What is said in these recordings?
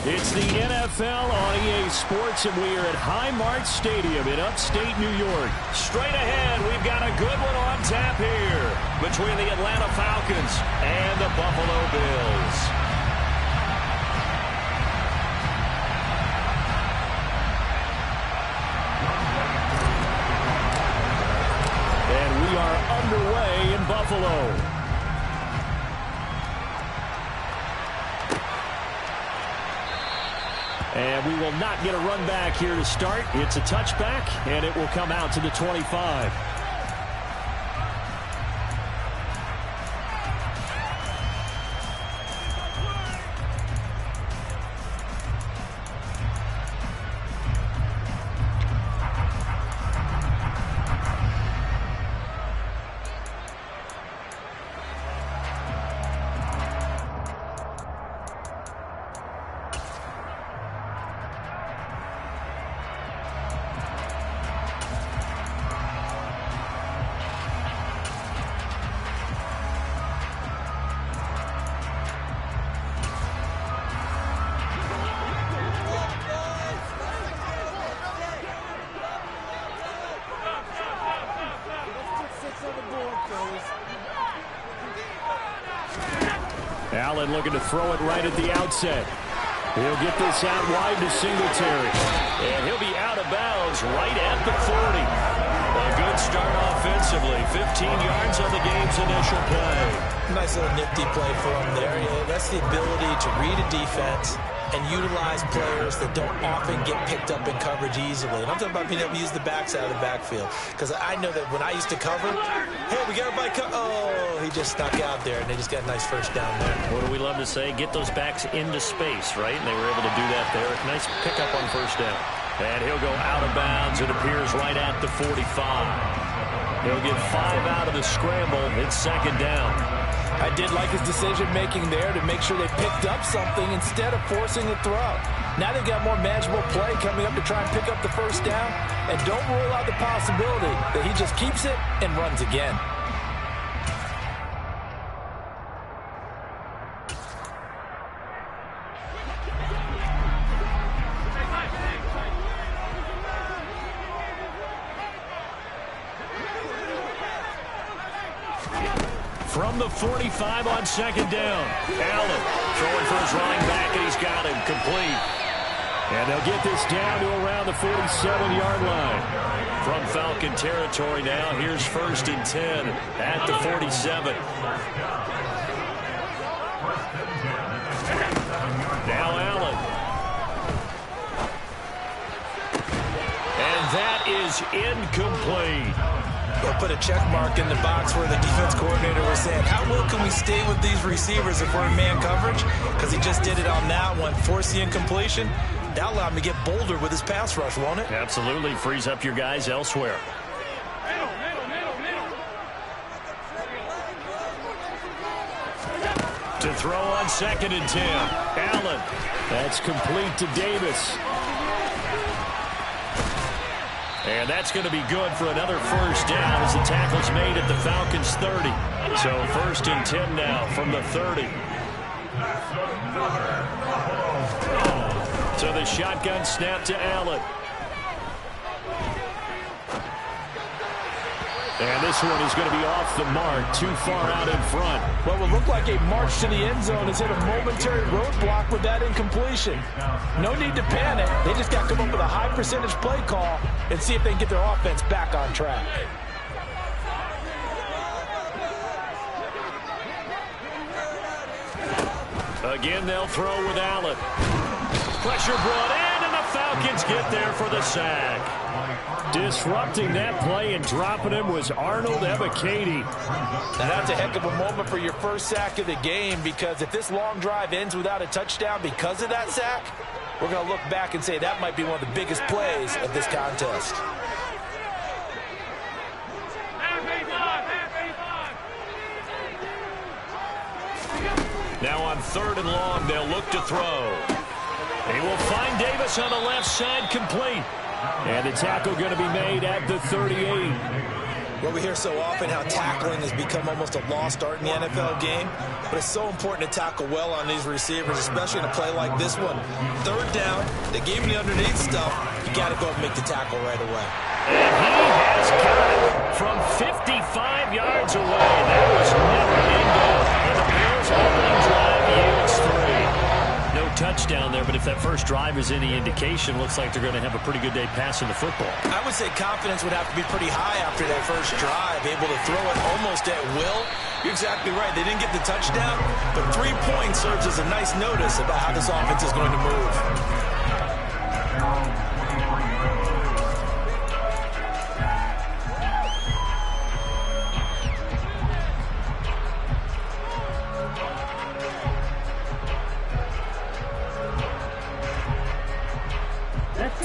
It's the NFL on EA Sports, and we are at Highmark Stadium in upstate New York. Straight ahead, we've got a good one on tap here between the Atlanta Falcons and the Buffalo Bills. And we are underway in Buffalo. And we will not get a run back here to start. It's a touchback, and it will come out to the 25. Allen looking to throw it right at the outset. He'll get this out wide to Singletary. And he'll be out of bounds right at the 40. A good start offensively. 15 yards on the game's initial play. Nice little nifty play for him there. That's the ability to read a defense and utilize players that don't often get picked up in coverage easily. And I'm talking about being able to use the backside of the backfield. Because I know that when I used to cover, hey, we got everybody oh, he just snuck out there, and they just got a nice first down there. What do we love to say? Get those backs into space, right? And they were able to do that there. Nice pickup on first down. And he'll go out of bounds. It appears right at the 45. He'll get 5 out of the scramble. It's second down. I did like his decision-making there to make sure they picked up something instead of forcing a throw. Now they've got more manageable play coming up to try and pick up the first down. And don't rule out the possibility that he just keeps it and runs again. From the 45 on second down. Allen throwing for his running back, and he's got him complete. And they'll get this down to around the 47-yard line. From Falcon territory now, here's 1st and 10 at the 47. Now Allen. And that is incomplete. They'll put a check mark in the box where the defense coordinator was saying, how well can we stay with these receivers if we're in man coverage? Because he just did it on that one. Force the incompletion. That'll allow him to get bolder with his pass rush, won't it? Absolutely. Frees up your guys elsewhere. To throw on 2nd and 10. Allen. That's complete to Davis. And that's going to be good for another first down as the tackle's made at the Falcons' 30. So 1st and 10 now from the 30. So the shotgun snap to Allen. And this one is going to be off the mark, too far out in front. What will look like a march to the end zone has hit a momentary roadblock with that incompletion. No need to panic. They just got to come up with a high percentage play call and see if they can get their offense back on track. Again, they'll throw with Allen. Pressure brought in, and the Falcons get there for the sack. Disrupting that play and dropping him was Arnold Ebiketie. And that's a heck of a moment for your first sack of the game, because if this long drive ends without a touchdown because of that sack, we're going to look back and say that might be one of the biggest plays of this contest. Now on 3rd and long, they'll look to throw. He will find Davis on the left side, complete. And the tackle going to be made at the 38. Well, we hear so often how tackling has become almost a lost art in the NFL game, but it's so important to tackle well on these receivers, especially in a play like this one. Third down, they gave him the underneath stuff. You got to go up and make the tackle right away. And he has got it from 55 yards away. That was never in doubt. And the Bears' opening drive yields 3. No touchdown there, but if that first drive is any indication, looks like they're going to have a pretty good day passing the football. I would say confidence would have to be pretty high after that first drive, able to throw it almost at will. You're exactly right. They didn't get the touchdown, but 3 points serves as a nice notice about how this offense is going to move.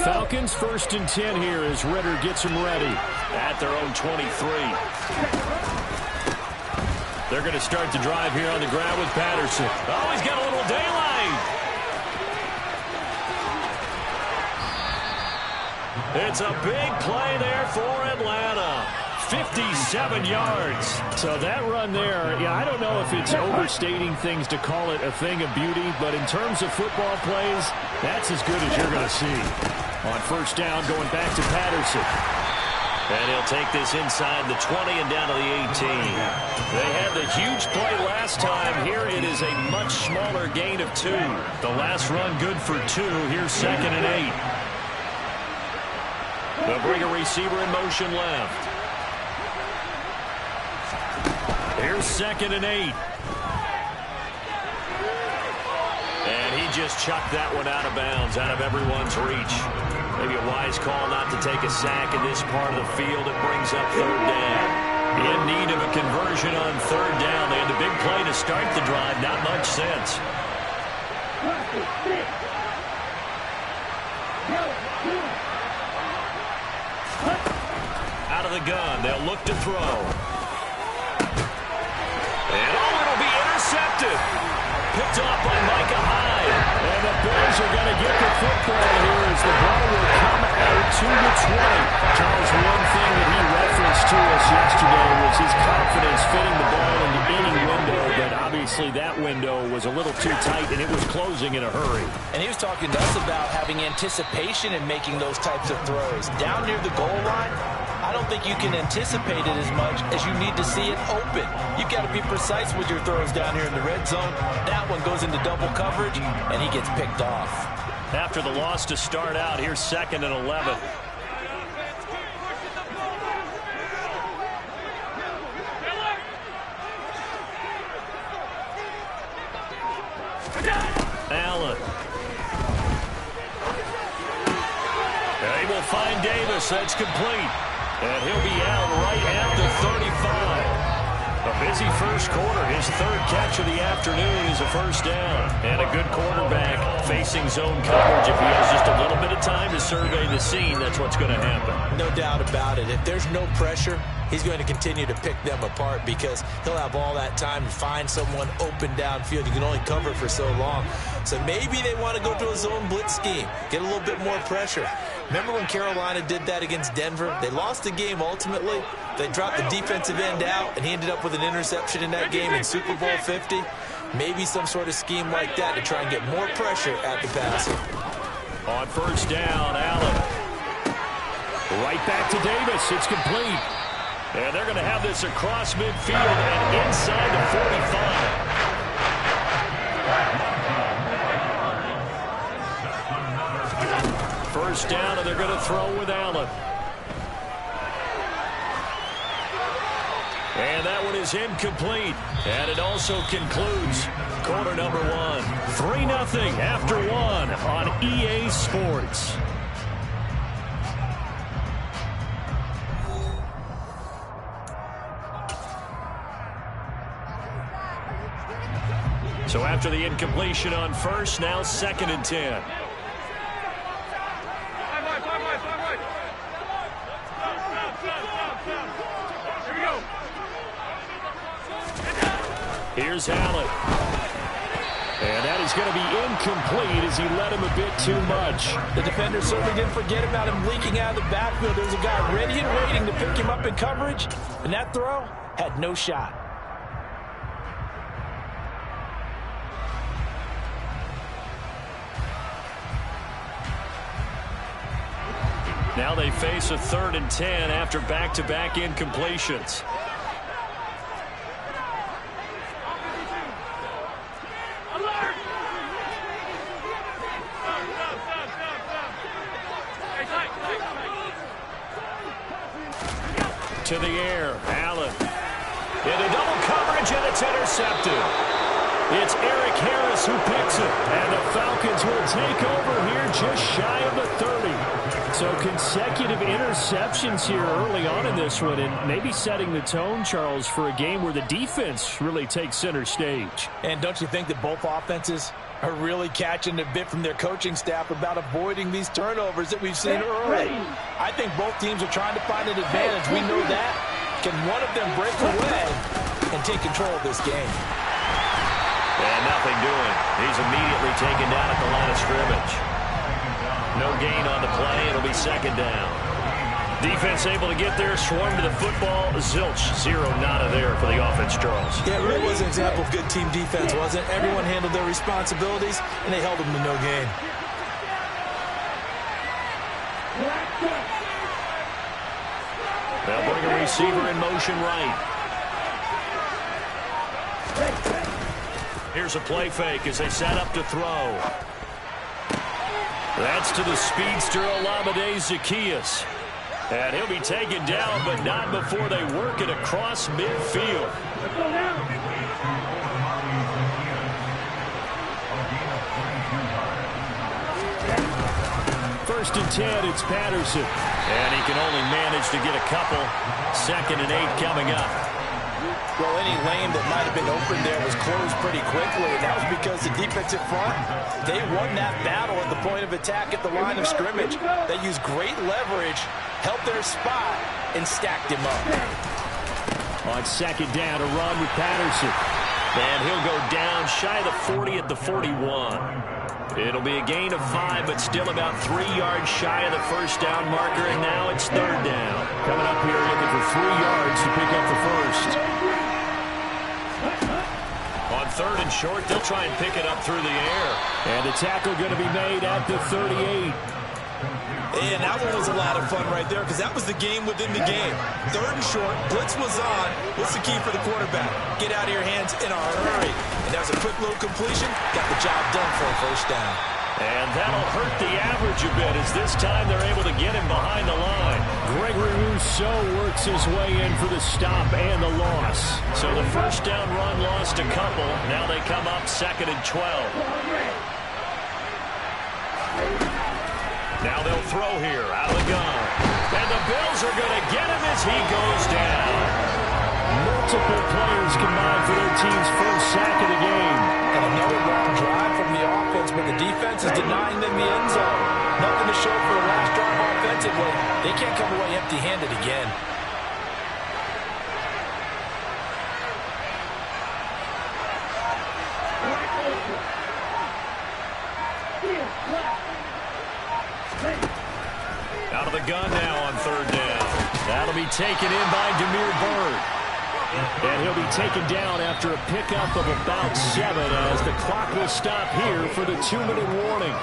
Falcons 1st and 10 here as Ritter gets them ready at their own 23. They're going to start the drive here on the ground with Patterson. Oh, he's got a little daylight. It's a big play there for Atlanta. 57 yards. So that run there, yeah, I don't know if it's overstating things to call it a thing of beauty, but in terms of football plays, that's as good as you're going to see. On first down, going back to Patterson. And he'll take this inside the 20 and down to the 18. They had the huge play last time. Here it is a much smaller gain of 2. The last run good for 2. Here's 2nd and 8. They'll bring a receiver in motion left. Here's 2nd and 8. And he just chucked that one out of bounds, out of everyone's reach. Maybe a wise call not to take a sack in this part of the field. It brings up 3rd down. In need of a conversion on 3rd down. They had the big play to start the drive. Not much sense. Out of the gun. They'll look to throw. And oh, it'll be intercepted. Picked off by Micah Hyde. And the Bears are going to get the football here as the ball will come out to the 20. Charles, one thing that he referenced to us yesterday was his confidence fitting the ball into any window, but obviously that window was a little too tight and it was closing in a hurry. And he was talking to us about having anticipation in making those types of throws. Down near the goal line, I don't think you can anticipate it as much as you need to see it open. You've got to be precise with your throws down here in the red zone. That one goes into double coverage, and he gets picked off. After the loss to start out, here's 2nd and 11. Allen. They will find Davis. That's complete. And he'll be out right at the 35. A busy first quarter. His 3rd catch of the afternoon is a first down. And a good quarterback facing zone coverage. If he has just a little bit of time to survey the scene, that's what's going to happen. No doubt about it. If there's no pressure, he's going to continue to pick them apart because he'll have all that time to find someone open downfield. You can only cover for so long. So maybe they want to go to a zone blitz scheme, get a little bit more pressure. Remember when Carolina did that against Denver? They lost the game ultimately. They dropped the defensive end out, and he ended up with an interception in that game in Super Bowl 50. Maybe some sort of scheme like that to try and get more pressure at the passer. On first down, Allen. Right back to Davis. It's complete. And they're going to have this across midfield and inside the 45. First down, and they're going to throw with Allen. And that one is incomplete. And it also concludes quarter number 1. 3-0 after 1 on EA Sports. So after the incompletion on first, now 2nd and 10. Here's Allen. And that is going to be incomplete as he led him a bit too much. The defender certainly didn't forget about him leaking out of the backfield. There's a guy ready and waiting to pick him up in coverage, and that throw had no shot. Now they face a 3rd and 10 after back-to-back incompletions. To the air, Allen. Into double coverage, and it's intercepted. It's Eric Harris who picks it, and the Falcons will take over here just shy of the 30. So consecutive interceptions here early on in this one, and maybe setting the tone, Charles, for a game where the defense really takes center stage. And don't you think that both offenses are really catching a bit from their coaching staff about avoiding these turnovers that we've seen early? I think both teams are trying to find an advantage. We know that. Can one of them break away and take control of this game? And nothing doing. He's immediately taken down at the line of scrimmage. No gain on the play. It'll be 2nd down. Defense able to get there, swarm to the football. Zilch, 0 nada there for the offense, Charles. Yeah, it really was an example of good team defense, wasn't it? Everyone handled their responsibilities, and they held them to no gain. They'll bring a receiver in motion right. Here's a play fake as they set up to throw. That's to the speedster Olamide Zaccheaus. And he'll be taken down, but not before they work it across midfield. 1st and 10, it's Patterson. And he can only manage to get a couple. 2nd and 8 coming up. Well, any lane that might have been open there was closed pretty quickly, and that was because the defensive front, they won that battle at the point of attack at the line of scrimmage. They used great leverage, helped their spot, and stacked him up. On 2nd down, a run with Patterson. And he'll go down shy of the 40 at the 41. It'll be a gain of 5, but still about 3 yards shy of the 1st down marker, and now it's 3rd down. Coming up here looking for 3 yards to pick up the 1st. On 3rd and short, they'll try and pick it up through the air. And the tackle going to be made at the 38. And that one was a lot of fun right there because that was the game within the game. 3rd and short, blitz was on. What's the key for the quarterback? Get out of your hands in a hurry. And that was a quick little completion. Got the job done for a 1st down. And that'll hurt the average a bit as this time they're able to get him behind the line. Gregory Rousseau works his way in for the stop and the loss. So the 1st down run lost a couple. Now they come up 2nd and 12. Now they'll throw here out of the gun. And the Bills are going to get him as he goes down. Multiple players combined for their team's 1st sack of the game. And another long drive from the offense, but the defense is denying them the end zone. Nothing to show for the last drive offensively. They can't come away empty-handed again. Out of the gun now on 3rd down. That'll be taken in by Damiere Byrd. And he'll be taken down after a pickup of about 7 as the clock will stop here for the 2-minute warning.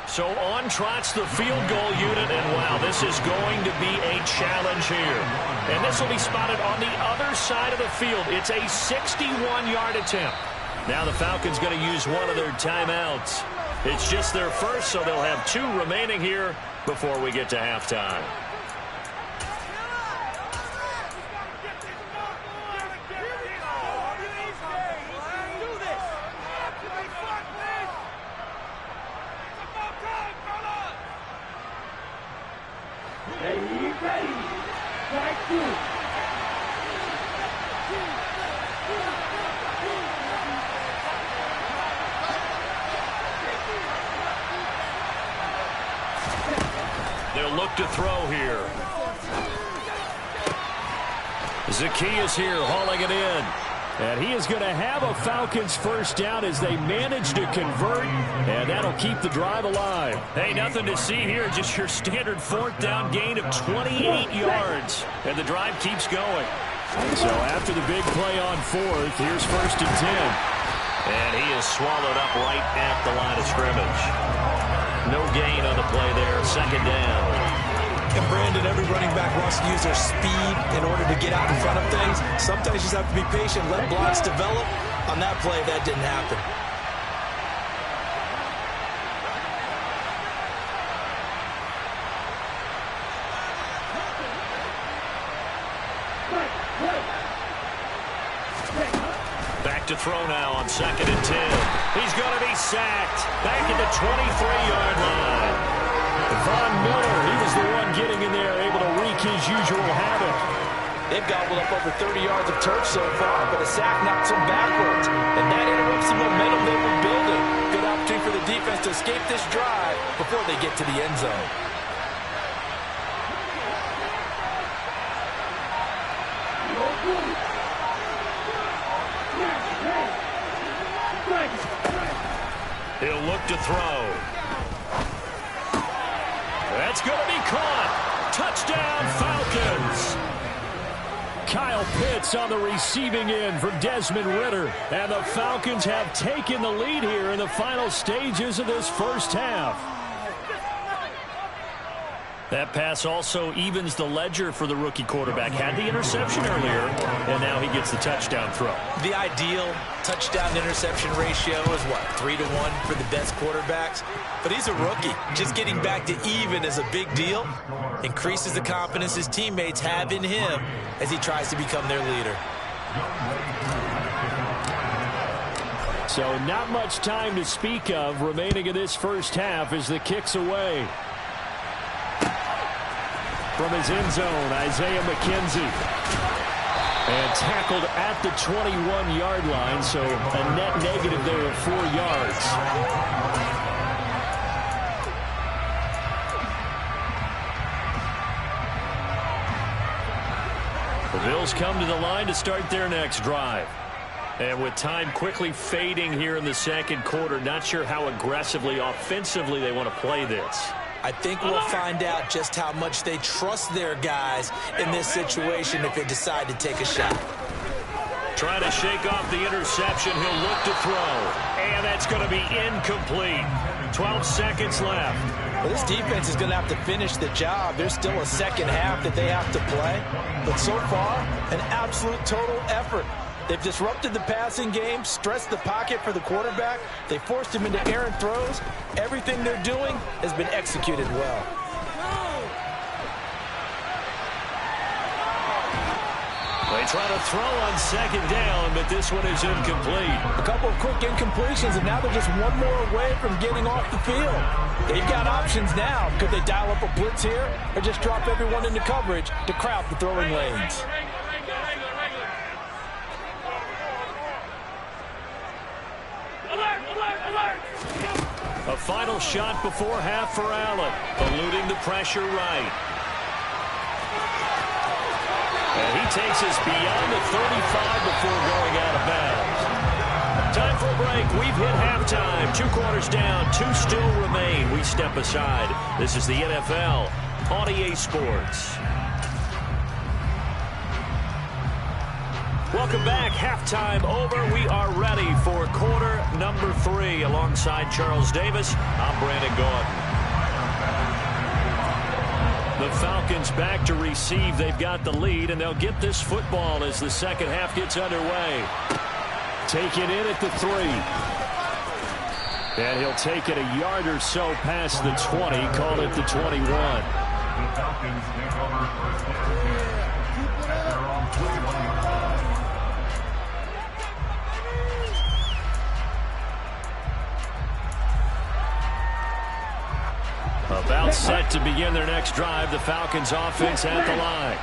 So on trots the field goal unit, and wow, this is going to be a challenge here. And this will be spotted on the other side of the field. It's a 61-yard attempt. Now the Falcons going to use one of their timeouts. It's just their first, so they'll have 2 remaining here before we get to halftime. They'll look to throw here. Zacchaeus here hauling it in. And he is going to have a Falcons first down as they manage to convert, and that'll keep the drive alive. Hey, nothing to see here, just your standard fourth down gain of 28 yards, and the drive keeps going. So after the big play on fourth, here's 1st and 10. And he is swallowed up right at the line of scrimmage. No gain on the play there, 2nd down. And Brandon, every running back wants to use their speed in order to get out in front of things. Sometimes you just have to be patient, let blocks develop. On that play, that didn't happen. Back to throw now on 2nd and 10. He's going to be sacked. Back at the 23-yard line. Von Miller, he was the one getting in there, able to wreak his usual havoc. They've gobbled up over 30 yards of turf so far, but a sack knocks them backwards, and that interrupts the momentum they were building. Good opportunity for the defense to escape this drive before they get to the end zone. He'll look to throw. That's going to be caught. Touchdown, Falcons. Kyle Pitts on the receiving end for Desmond Ridder. And the Falcons have taken the lead here in the final stages of this first half. That pass also evens the ledger for the rookie quarterback. Had the interception earlier, and now he gets the touchdown throw. The ideal touchdown-interception ratio is, what, 3-1 for the best quarterbacks? But he's a rookie. Just getting back to even is a big deal. Increases the confidence his teammates have in him as he tries to become their leader. So not much time to speak of remaining in this first half as the kick's away. From his end zone, Isaiah McKenzie. And tackled at the 21-yard line, so a net negative there of 4 yards. The Bills come to the line to start their next drive. And with time quickly fading here in the second quarter, not sure how aggressively, offensively they want to play this. I think we'll find out just how much they trust their guys in this situation if they decide to take a shot. Trying to shake off the interception. He'll look to throw. And that's going to be incomplete. 12 seconds left. Well, this defense is going to have to finish the job. There's still a second half that they have to play. But so far, an absolute total effort. They've disrupted the passing game, stressed the pocket for the quarterback. They forced him into errant throws. Everything they're doing has been executed well. They try to throw on second down, but this one is incomplete. A couple of quick incompletions, and now they're just one more away from getting off the field. They've got options now. Could they dial up a blitz here or just drop everyone into coverage to crowd the throwing lanes? A final shot before half for Allen, eluding the pressure right. And he takes us beyond the 35 before going out of bounds. Time for a break. We've hit halftime. 2 quarters down, 2 still remain. We step aside. This is the NFL on EA Sports. Welcome back. Halftime over. We are ready for quarter number 3. Alongside Charles Davis, I'm Brandon Gordon. The Falcons back to receive. They've got the lead, and they'll get this football as the second half gets underway. Take it in at the 3. And he'll take it a yard or so past the 20, call it the 21. About set to begin their next drive. The Falcons offense at the line.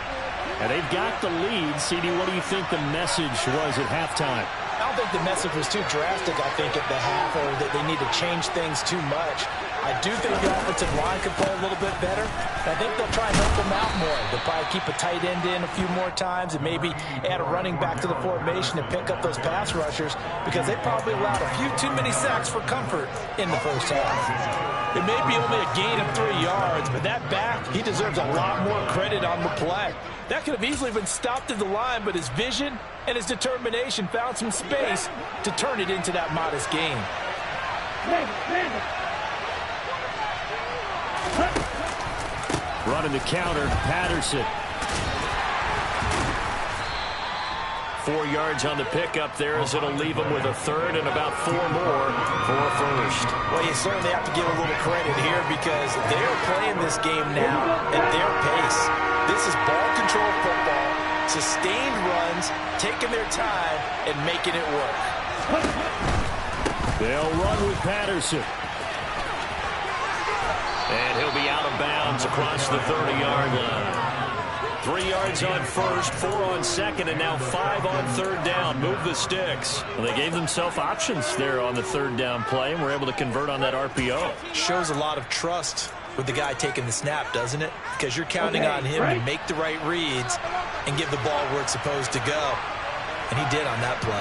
And they've got the lead. CD, what do you think the message was at halftime? I don't think the message was too drastic, I think, at the half, or that they need to change things too much. I do think the offensive line could play a little bit better. I think they'll try and help them out more. They'll probably keep a tight end in a few more times and maybe add a running back to the formation and pick up those pass rushers, because they probably allowed a few too many sacks for comfort in the first half. It may be only a gain of 3 yards, but that back, he deserves a lot more credit on the play. That could have easily been stopped at the line, but his vision and his determination found some space to turn it into that modest gain. Running the counter, Patterson. 4 yards on the pickup there, as it'll leave him with a third and about 4 more for a first. Well, you certainly have to give a little credit here, because they're playing this game now at their pace. This is ball control football, sustained runs, taking their time and making it work. They'll run with Patterson. And he'll be out of bounds across the 30-yard line. 3 yards on first, 4 on second, and now 5 on third down. Move the sticks. Well, they gave themselves options there on the third down play, and were able to convert on that RPO. Shows a lot of trust with the guy taking the snap, doesn't it? Because you're counting on him to make the right reads and give the ball where it's supposed to go. And he did on that play.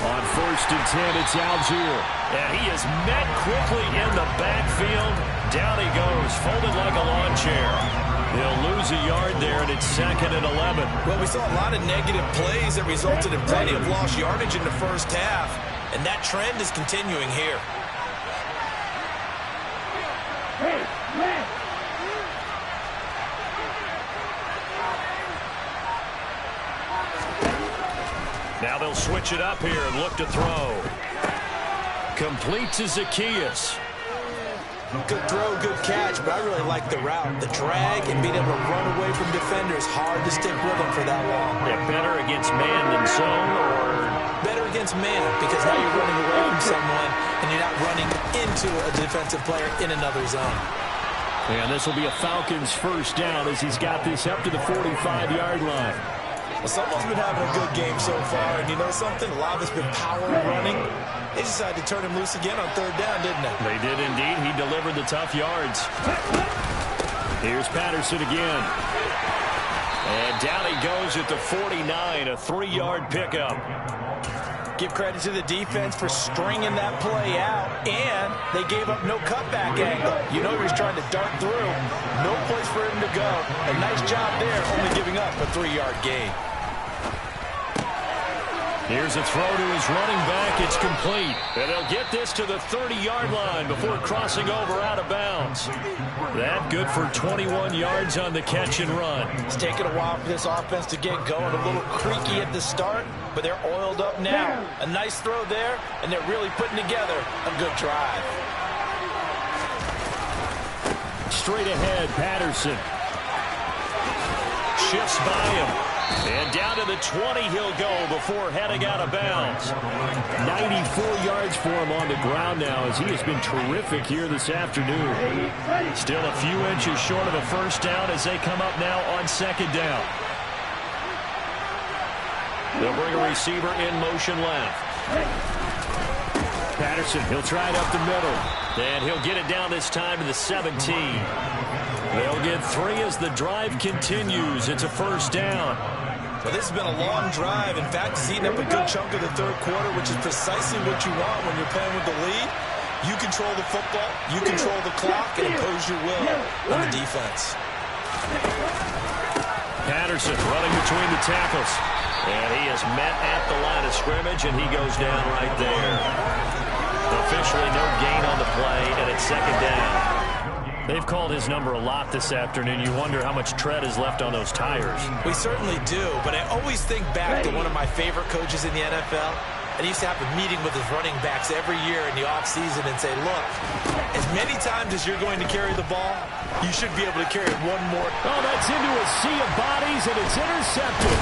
On 1st and 10, it's Algier. And he is met quickly in the backfield. Down he goes, folded like a lawn chair. He'll lose a yard there, and it's 2nd and 11. Well, we saw a lot of negative plays that resulted in plenty of lost yardage in the first half, and that trend is continuing here. Now they'll switch it up here and look to throw. Complete to Zacchaeus. Good throw, good catch, but I really like the route. The drag and being able to run away from defenders, hard to stick with them for that long. Yeah, better against man than zone, or better against man, because now you're running away from someone and you're not running into a defensive player in another zone. And this will be a Falcons first down, as he's got this up to the 45-yard line. Well, someone's been having a good game so far, and you know something? A lot of it's been power running. They decided to turn him loose again on third down, didn't they? They did indeed. He delivered the tough yards. Here's Patterson again. And down he goes at the 49, a 3-yard pickup. Give credit to the defense for stringing that play out, and they gave up no cutback angle. You know he was trying to dart through. No place for him to go. A nice job there, only giving up a 3-yard gain. Here's a throw to his running back. It's complete. And they'll get this to the 30-yard line before crossing over out of bounds. That good for 21 yards on the catch and run. It's taken a while for this offense to get going. A little creaky at the start, but they're oiled up now. A nice throw there, and they're really putting together a good drive. Straight ahead, Patterson. Shifts by him. And down to the 20 he'll go before heading out of bounds. 94 yards for him on the ground now, as he has been terrific here this afternoon. Still a few inches short of a first down as they come up now on 2nd down. They'll bring a receiver in motion left. Patterson, he'll try it up the middle. And he'll get it down this time to the 17. They'll get 3 as the drive continues. It's a first down. Well, this has been a long drive. In fact, it's eaten up a good chunk of the third quarter, which is precisely what you want when you're playing with the lead. You control the football, you control the clock, and impose your will on the defense. Patterson running between the tackles. And he is met at the line of scrimmage, and he goes down right there. Officially no gain on the play, and it's 2nd down. They've called his number a lot this afternoon. You wonder how much tread is left on those tires. We certainly do, but I always think back to one of my favorite coaches in the NFL. And he used to have a meeting with his running backs every year in the offseason and say, look, as many times as you're going to carry the ball, you should be able to carry it one more. Oh, that's into a sea of bodies, and it's intercepted.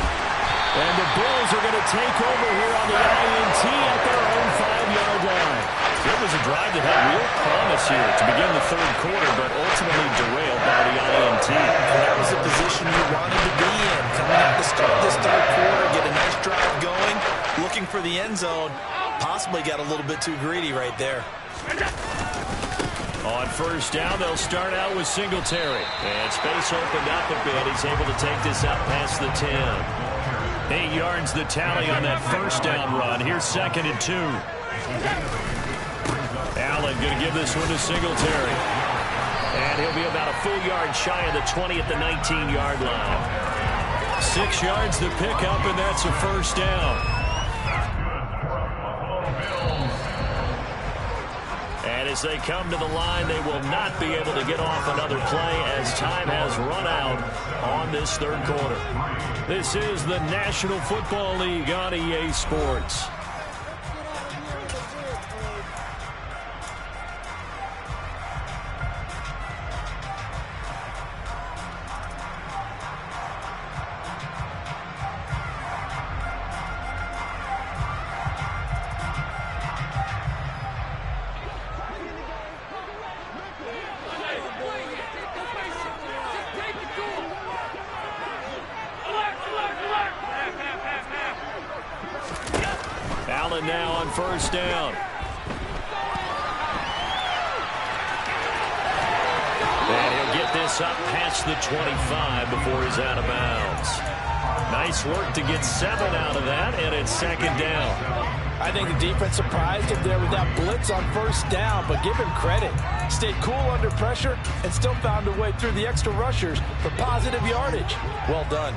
And the Bills are going to take over here on the INT at their own 5-yard line. It was a drive that had real promise here to begin the third quarter, but ultimately derailed by the INT. And that was the position you wanted to be in. Coming out to start this third quarter, get a nice drive going, looking for the end zone. Possibly got a little bit too greedy right there. On first down, they'll start out with Singletary. And space opened up a bit. He's able to take this out past the 10. 8 yards the tally on that first down run. Here's 2nd and 2. Allen going to give this one to Singletary. And he'll be about a full yard shy of the 20 at the 19-yard line. 6 yards the pickup, and that's a first down. And as they come to the line, they will not be able to get off another play as time has run out on this third quarter. This is the National Football League on EA Sports. Allen now on first down. And he'll get this up past the 25 before he's out of bounds. Nice work to get 7 out of that, and it's 2nd down. I think the defense surprised him there with that blitz on first down, but give him credit. Stayed cool under pressure and still found a way through the extra rushers for positive yardage. Well done.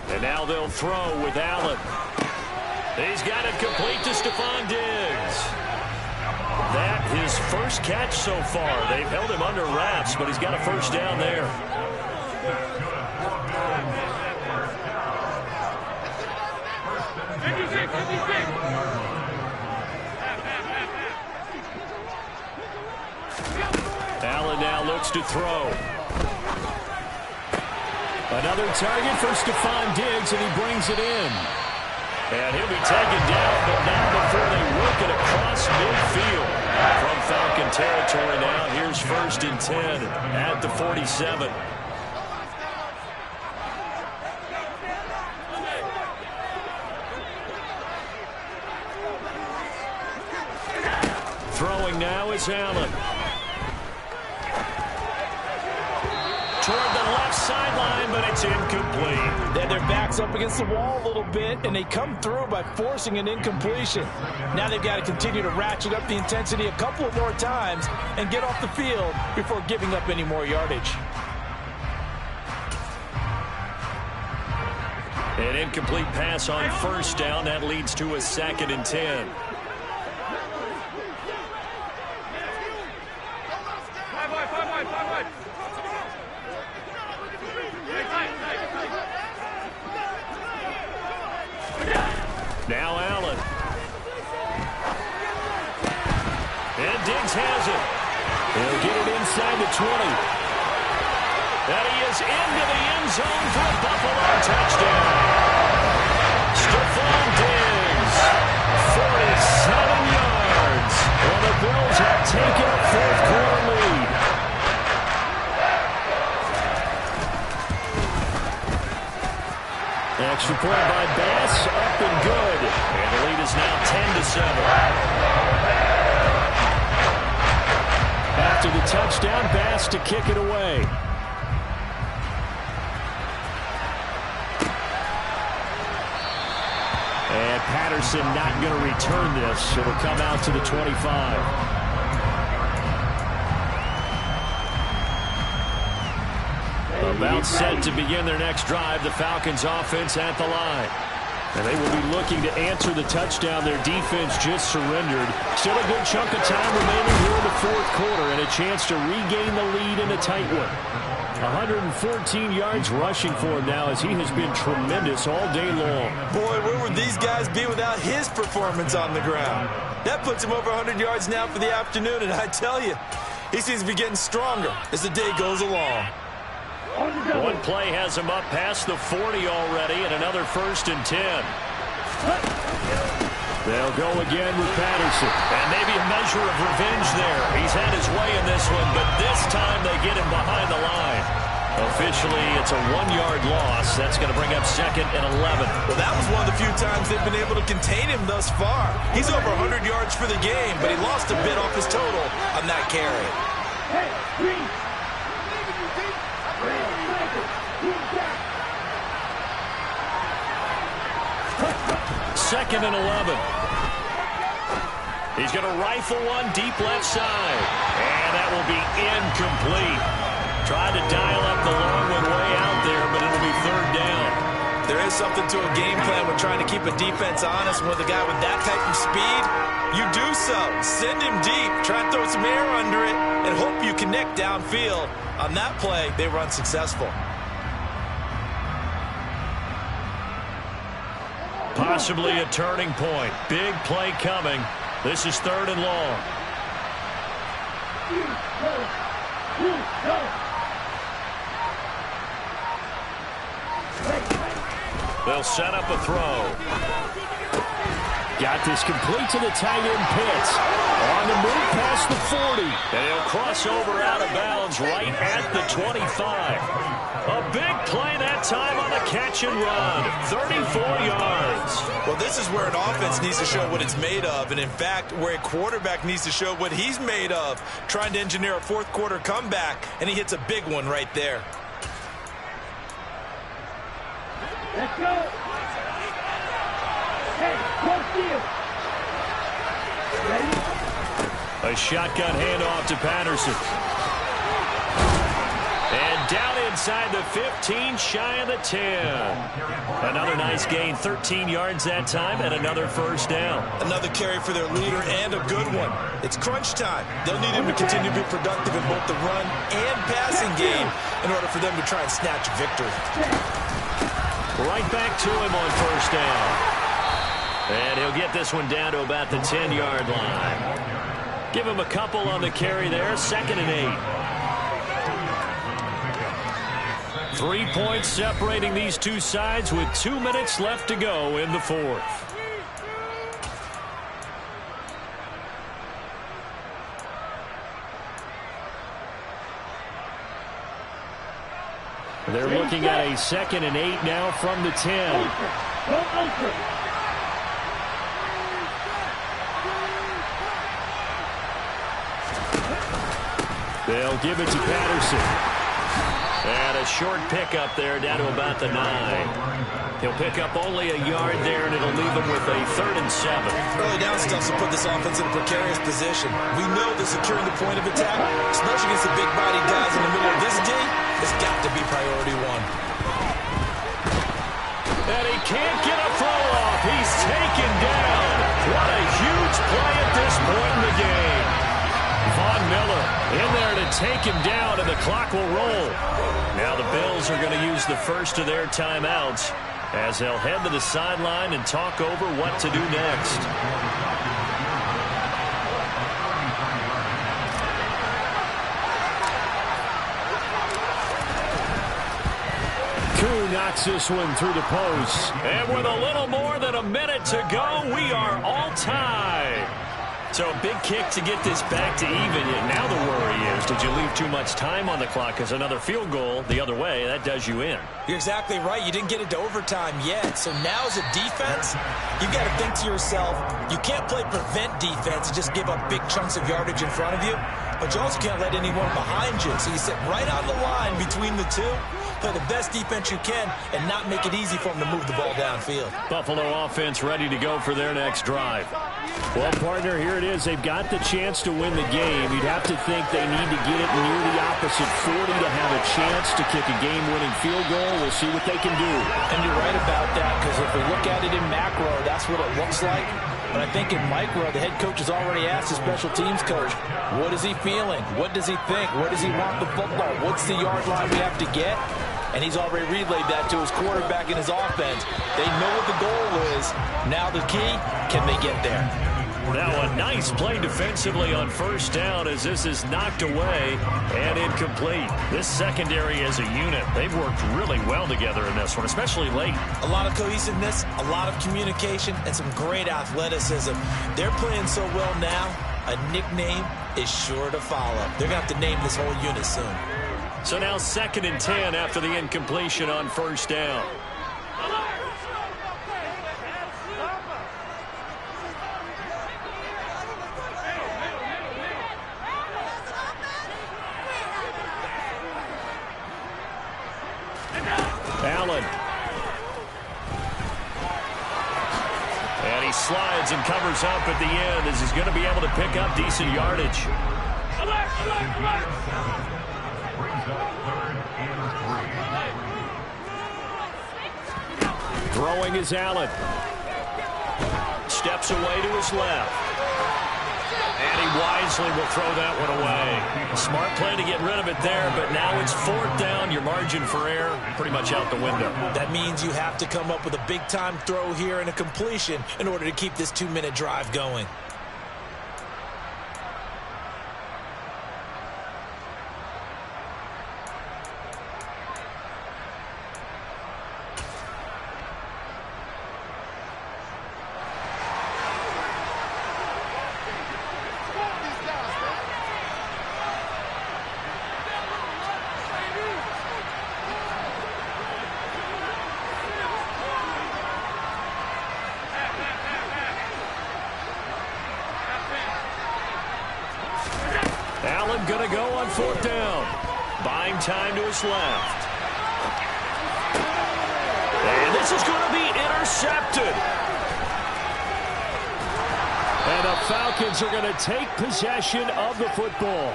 And now they'll throw with Allen. He's got it complete to Stephon Diggs. That his first catch so far. They've held him under wraps, but he's got a first down there. Allen now looks to throw. Another target for Stephon Diggs, and he brings it in. And he'll be taken down, but not before they work it across midfield. From Falcon territory now, here's 1st and 10 at the 47. Throwing now is Allen. Toward the left sideline, but it's incomplete. Then their backs up against the wall a little bit, and they come through by forcing an incompletion. Now they've got to continue to ratchet up the intensity a couple of more times and get off the field before giving up any more yardage. An incomplete pass on first down. That leads to a 2nd and 10. Now Allen. And Diggs has it. He'll get it inside the 20. And he is into the end zone for a Buffalo touchdown. Stephon Diggs, 47 yards. Well, the Bills have taken a fourth quarter lead. Extra point by Bass, up and good. And the lead is now 10-7. After the touchdown, Bass to kick it away. And Patterson not going to return this. It'll come out to the 25. About set to begin their next drive, the Falcons offense at the line. And they will be looking to answer the touchdown their defense just surrendered. Still a good chunk of time remaining here in the fourth quarter and a chance to regain the lead in a tight one. 114 yards rushing for him now as he has been tremendous all day long. Boy, where would these guys be without his performance on the ground? That puts him over 100 yards now for the afternoon, and I tell you, He seems to be getting stronger as the day goes along. One play has him up past the 40 already, and another 1st and 10. They'll go again with Patterson. And maybe a measure of revenge there. He's had his way in this one, but this time they get him behind the line. Officially, it's a 1-yard loss. That's going to bring up 2nd and 11. Well, that was one of the few times they've been able to contain him thus far. He's over 100 yards for the game, but he lost a bit off his total on that carry. Second and 11. He's going to rifle one deep left side. And that will be incomplete. Tried to dial up the long one way out there, but it'll be 3rd down. There is something to a game plan with trying to keep a defense honest. With a guy with that type of speed, you do so. Send him deep. Try and throw some air under it and hope you connect downfield. On that play, they were unsuccessful. Possibly a turning point. Big play coming. This is 3rd and long. They'll set up a throw. Got this complete to the tight end Pitts. On the move past the 40. And he'll cross over out of bounds right at the 25. A big play that time on the catch and run. 34 yards. Well, this is where an offense needs to show what it's made of. And, in fact, where a quarterback needs to show what he's made of. Trying to engineer a 4th quarter comeback, and he hits a big one right there. Let's go. Hey, close field. Ready? A shotgun handoff to Patterson. And down inside the 15, shy of the 10. Another nice gain, 13 yards that time, and another 1st down. Another carry for their leader, and a good one. It's crunch time. They'll need him to continue to be productive in both the run and passing game in order for them to try and snatch a victory. Right back to him on 1st down. And he'll get this one down to about the 10-yard line. Give him a couple on the carry there, 2nd and 8. 3 points separating these two sides with 2 minutes left to go in the 4th. They're looking at a 2nd and 8 now from the 10. They'll give it to Patterson. And a short pickup there down to about the 9. He'll pick up only a yard there, and it'll leave him with a 3rd and 7. Early down stuff will put this offense in a precarious position. We know that securing the point of attack, especially against the big body guys in the middle of this D, has got to be priority 1. And he can't get a throw off. He's taken down. What a huge play at this point in the game. Von Miller in there to take him down, and the clock will roll. Now the Bills are going to use the first of their timeouts as they'll head to the sideline and talk over what to do next. Koo knocks this one through the post. And with a little more than a minute to go, we are all tied. So a big kick to get this back to even. Now the worry is, did you leave too much time on the clock? Because another field goal the other way, that does you in. You're exactly right. You didn't get it to overtime yet. So now as a defense, you've got to think to yourself, you can't play prevent defense and just give up big chunks of yardage in front of you. But you also can't let anyone behind you. So you sit right on the line between the two, play the best defense you can, and not make it easy for them to move the ball downfield. Buffalo offense ready to go for their next drive. Well, partner, here it is. They've got the chance to win the game. You'd have to think they need to get it near the opposite 40 to have a chance to kick a game-winning field goal. We'll see what they can do. And you're right about that, because if we look at it in macro, that's what it looks like. But I think in micro, the head coach has already asked the special teams coach, what is he feeling? What does he think? Where does he want the football? What's the yard line we have to get? And he's already relayed that to his quarterback and his offense. They know what the goal is. Now the key, can they get there? Now a nice play defensively on first down as this is knocked away and incomplete. This secondary as a unit, they've worked really well together in this one, especially late. A lot of cohesiveness, a lot of communication, and some great athleticism. They're playing so well now, a nickname is sure to follow. They're going to have to name this whole unit soon. So now 2nd and 10 after the incompletion on first down. Allen. And he slides and covers up at the end as he's going to be able to pick up decent yardage. Throwing is Allen. Steps away to his left. And he wisely will throw that one away. A smart play to get rid of it there, but now it's 4th down. Your margin for error pretty much out the window. That means you have to come up with a big-time throw here and a completion in order to keep this 2-minute drive going. Allen going to go on 4th down. Buying time to his left. And this is going to be intercepted. And the Falcons are going to take possession of the football.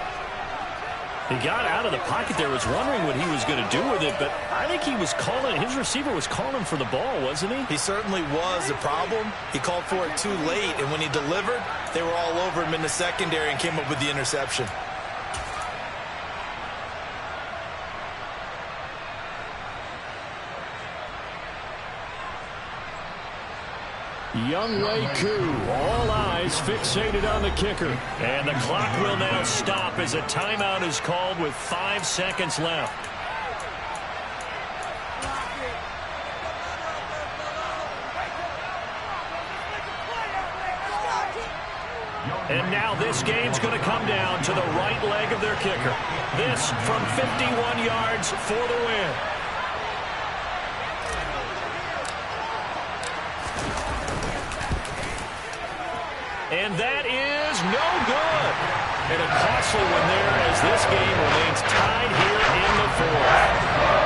He got out of the pocket there, was wondering what he was going to do with it, but I think he was calling, his receiver was calling for the ball, wasn't he? He certainly was. The problem, he called for it too late, and when he delivered, they were all over him in the secondary and came up with the interception. Younghoe Koo, all eyes fixated on the kicker. And the clock will now stop as a timeout is called with 5 seconds left. And now this game's going to come down to the right leg of their kicker. This from 51 yards for the win. And that is no good. And a costly one there as this game remains tied here in the 4th.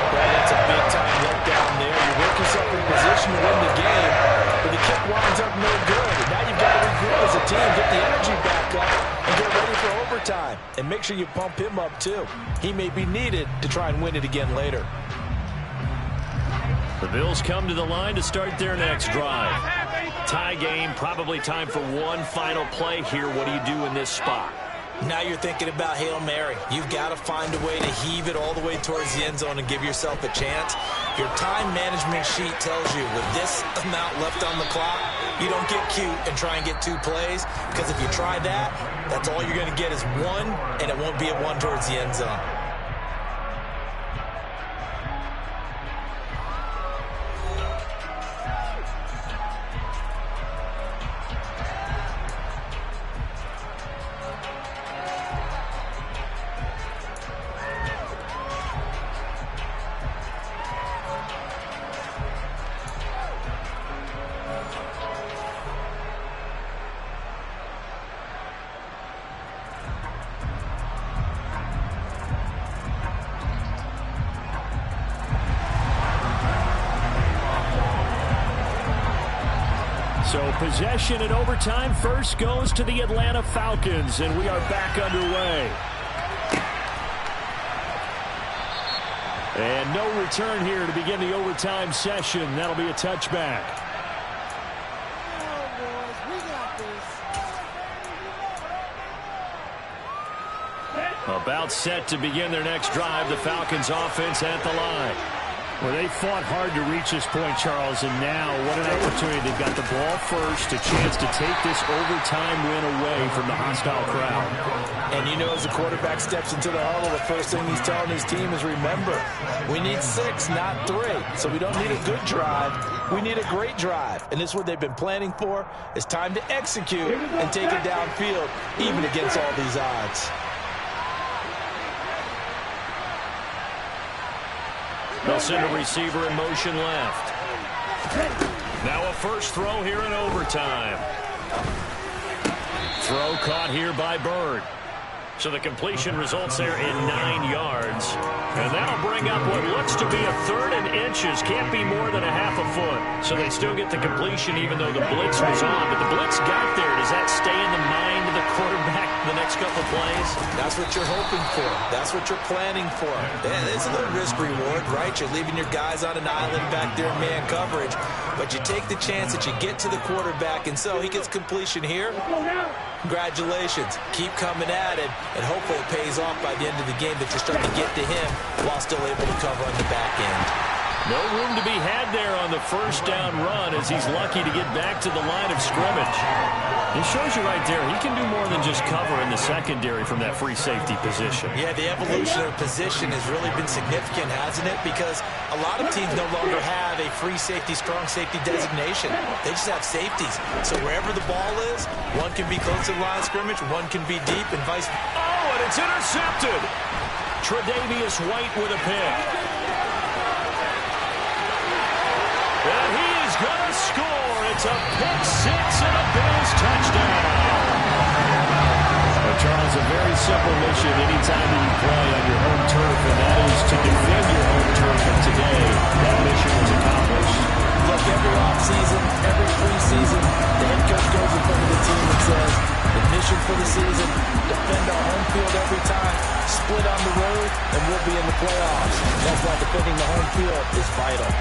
Well, that's a big-time letdown there. You work yourself in position to win the game, but the kick winds up no good. And now you've got to regroup as a team, get the energy back up, and get ready for overtime. And make sure you pump him up, too. He may be needed to try and win it again later. The Bills come to the line to start their next drive. Tie game, probably time for one final play here. What do you do in this spot? Now you're thinking about Hail Mary. You've got to find a way to heave it all the way towards the end zone and give yourself a chance. Your time management sheet tells you with this amount left on the clock, you don't get cute and try and get 2 plays, because if you try that, that's all you're going to get is 1, and it won't be a 1 towards the end zone. So possession in overtime first goes to the Atlanta Falcons, and we are back underway. And no return here to begin the overtime session. That'll be a touchback. About set to begin their next drive. The Falcons offense at the line. Well, they fought hard to reach this point, Charles, and now what an opportunity. They've got the ball first, a chance to take this overtime win away from the hostile crowd. And you know, as the quarterback steps into the huddle, the first thing he's telling his team is, remember, we need 6, not 3. So we don't need a good drive. We need a great drive. And this is what they've been planning for. It's time to execute and take it downfield, even against all these odds. They'll send a receiver in motion left. Now a first throw here in overtime. Throw caught here by Bird. So the completion results there in 9 yards. And that'll bring up what looks to be a 3rd and inches. Can't be more than a half a foot. So they still get the completion even though the blitz was on. But the blitz got there. Does that stay in the mind of the quarterback the next couple plays? That's what you're hoping for. That's what you're planning for. It's a little risk-reward, right? You're leaving your guys on an island back there in man coverage. But you take the chance that you get to the quarterback, and so he gets completion here. Congratulations. Keep coming at it, and hopefully it pays off by the end of the game that you're starting to get to him while still able to cover on the back end. No room to be had there on the first down run as he's lucky to get back to the line of scrimmage. It shows you right there, he can do more than just cover in the secondary from that free safety position. Yeah, the evolution of position has really been significant, hasn't it? Because a lot of teams no longer have a free safety, strong safety designation. They just have safeties. So wherever the ball is, one can be close to the line of scrimmage, one can be deep, and vice versa. Oh, and it's intercepted. Tre'Davious White with a pick. And he is going to score. It's a pick 6 and a Bills touchdown. Well, Charles, a very simple mission anytime that you play on your home turf, and that is to defend your home turf. And today, that mission was accomplished. Look, every offseason, every preseason, the head coach goes in front of the team and says, the mission for the season, defend our home field every time, split on the road, and we'll be in the playoffs. That's why defending the home field is vital.